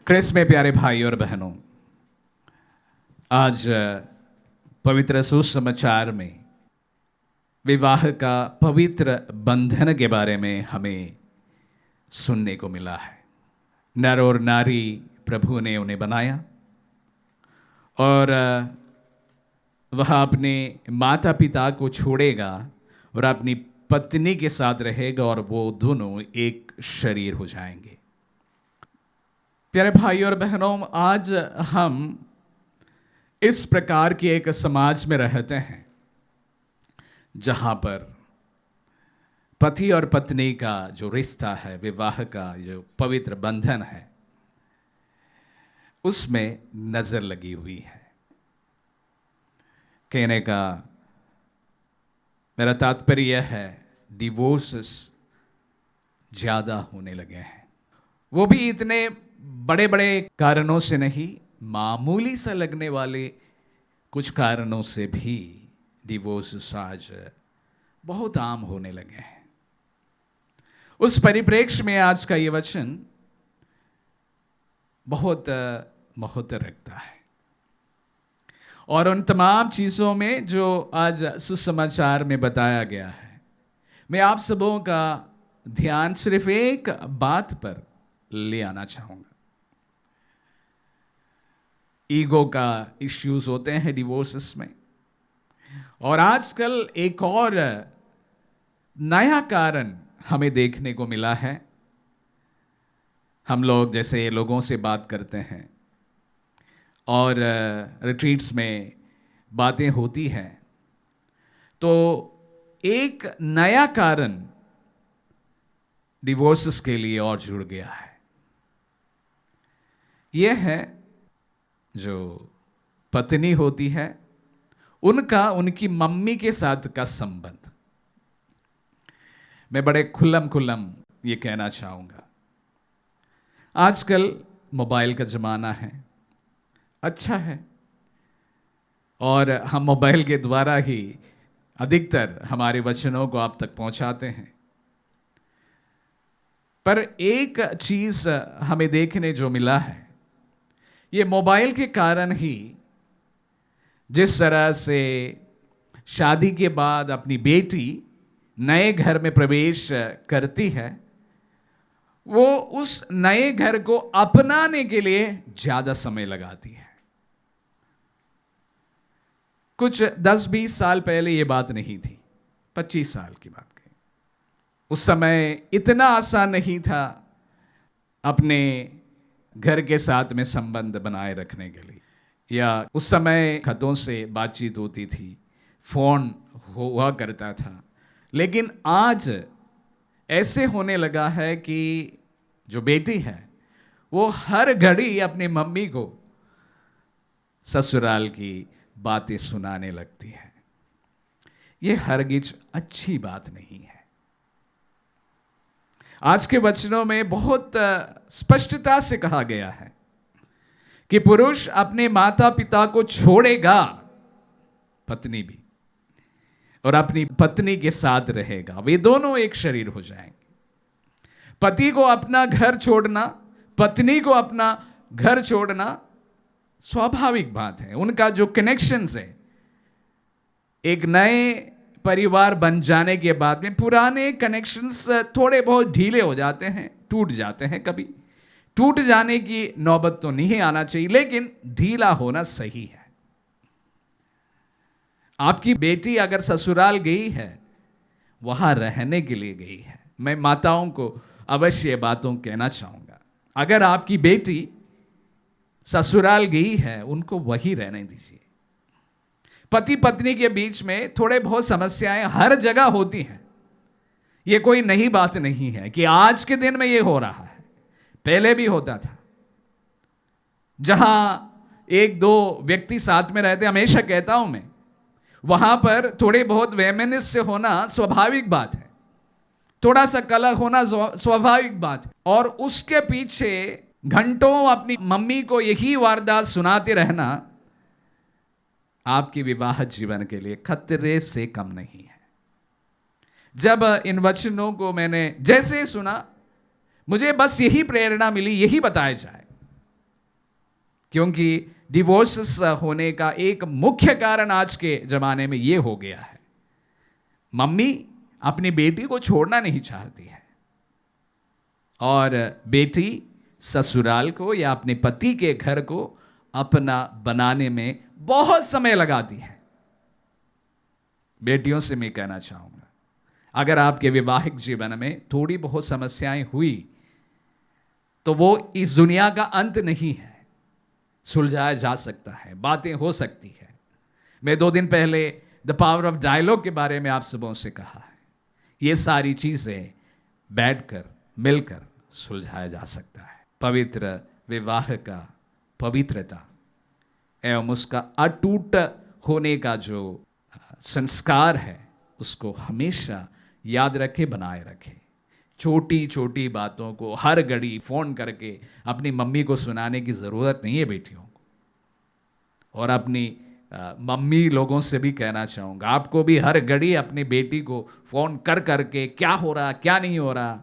क्रिस्त में प्यारे भाई और बहनों, आज पवित्र सुसमाचार में विवाह का पवित्र बंधन के बारे में हमें सुनने को मिला है। नर और नारी प्रभु ने उन्हें बनाया और वह अपने माता पिता को छोड़ेगा और अपनी पत्नी के साथ रहेगा और वो दोनों एक शरीर हो जाएंगे। प्यारे भाई और बहनों, आज हम इस प्रकार के एक समाज में रहते हैं जहां पर पति और पत्नी का जो रिश्ता है, विवाह का जो पवित्र बंधन है, उसमें नजर लगी हुई है। कहने का मेरा तात्पर्य है, डिवोर्सेस ज्यादा होने लगे हैं। वो भी इतने बड़े बड़े कारणों से नहीं, मामूली सा लगने वाले कुछ कारणों से भी डिवोर्स आज बहुत आम होने लगे हैं। उस परिप्रेक्ष्य में आज का ये वचन बहुत महत्व रखता है और उन तमाम चीजों में जो आज सुसमाचार में बताया गया है, मैं आप सबों का ध्यान सिर्फ एक बात पर ले आना चाहूंगा। ईगो का इश्यूज होते हैं डिवोर्सेस में, और आजकल एक और नया कारण हमें देखने को मिला है। हम लोग जैसे लोगों से बात करते हैं और रिट्रीट्स में बातें होती हैं, तो एक नया कारण डिवोर्सेस के लिए और जुड़ गया है। यह है जो पत्नी होती है, उनका उनकी मम्मी के साथ का संबंध। मैं बड़े खुल्लम ये कहना चाहूंगा, आजकल मोबाइल का जमाना है, अच्छा है, और हम मोबाइल के द्वारा ही अधिकतर हमारे वचनों को आप तक पहुंचाते हैं। पर एक चीज हमें देखने जो मिला है, ये मोबाइल के कारण ही जिस तरह से शादी के बाद अपनी बेटी नए घर में प्रवेश करती है, वो उस नए घर को अपनाने के लिए ज्यादा समय लगाती है। कुछ 10-20 साल पहले ये बात नहीं थी, 25 साल की बात कही। उस समय इतना आसान नहीं था अपने घर के साथ में संबंध बनाए रखने के लिए, या उस समय खतों से बातचीत होती थी, फोन हुआ करता था। लेकिन आज ऐसे होने लगा है कि जो बेटी है वो हर घड़ी अपनी मम्मी को ससुराल की बातें सुनाने लगती है। ये हरगिज अच्छी बात नहीं है। आज के वचनों में बहुत स्पष्टता से कहा गया है कि पुरुष अपने माता पिता को छोड़ेगा, पत्नी भी, और अपनी पत्नी के साथ रहेगा, वे दोनों एक शरीर हो जाएंगे। पति को अपना घर छोड़ना, पत्नी को अपना घर छोड़ना स्वाभाविक बात है। उनका जो कनेक्शंस है, एक नए परिवार बन जाने के बाद में पुराने कनेक्शंस थोड़े बहुत ढीले हो जाते हैं, टूट जाते हैं। कभी टूट जाने की नौबत तो नहीं आना चाहिए, लेकिन ढीला होना सही है। आपकी बेटी अगर ससुराल गई है, वहां रहने के लिए गई है। मैं माताओं को अवश्य बातों कहना चाहूंगा, अगर आपकी बेटी ससुराल गई है, उनको वही रहने दीजिए। पति पत्नी के बीच में थोड़े बहुत समस्याएं हर जगह होती हैं, ये कोई नई बात नहीं है कि आज के दिन में ये हो रहा है, पहले भी होता था। जहां एक दो व्यक्ति साथ में रहते, हमेशा कहता हूं मैं, वहां पर थोड़े बहुत वेमेनिस्ट से होना स्वाभाविक बात है, थोड़ा सा कलह होना स्वाभाविक बात है, और उसके पीछे घंटों अपनी मम्मी को यही वारदात सुनाते रहना आपके विवाह जीवन के लिए खतरे से कम नहीं है। जब इन वचनों को मैंने जैसे सुना, मुझे बस यही प्रेरणा मिली, यही बताया जाए क्योंकि डिवोर्स होने का एक मुख्य कारण आज के ज़माने में ये हो गया है, मम्मी अपनी बेटी को छोड़ना नहीं चाहती है और बेटी ससुराल को या अपने पति के घर को अपना बनाने में बहुत समय लगाती है। बेटियों से मैं कहना चाहूँगा, अगर आपके वैवाहिक जीवन में थोड़ी बहुत समस्याएं हुई तो वो इस दुनिया का अंत नहीं है, सुलझाया जा सकता है, बातें हो सकती है। मैं 2 दिन पहले द पावर ऑफ डायलॉग के बारे में आप सबों से कहा है। ये सारी चीज़ें बैठकर मिलकर सुलझाया जा सकता है। पवित्र विवाह का पवित्रता एवं उसका अटूट होने का जो संस्कार है उसको हमेशा याद रखे, बनाए रखे। छोटी छोटी बातों को हर घड़ी फ़ोन करके अपनी मम्मी को सुनाने की ज़रूरत नहीं है बेटियों को। और अपनी मम्मी लोगों से भी कहना चाहूँगा, आपको भी हर घड़ी अपनी बेटी को फ़ोन कर करके क्या हो रहा क्या नहीं हो रहा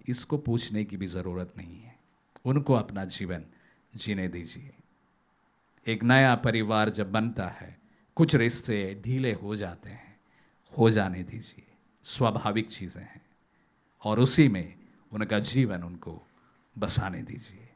इसको पूछने की भी ज़रूरत नहीं है। उनको अपना जीवन जीने दीजिए। एक नया परिवार जब बनता है, कुछ रिश्ते ढीले हो जाते हैं, हो जाने दीजिए, स्वाभाविक चीज़ें हैं, और उसी में उनका जीवन उनको बसाने दीजिए।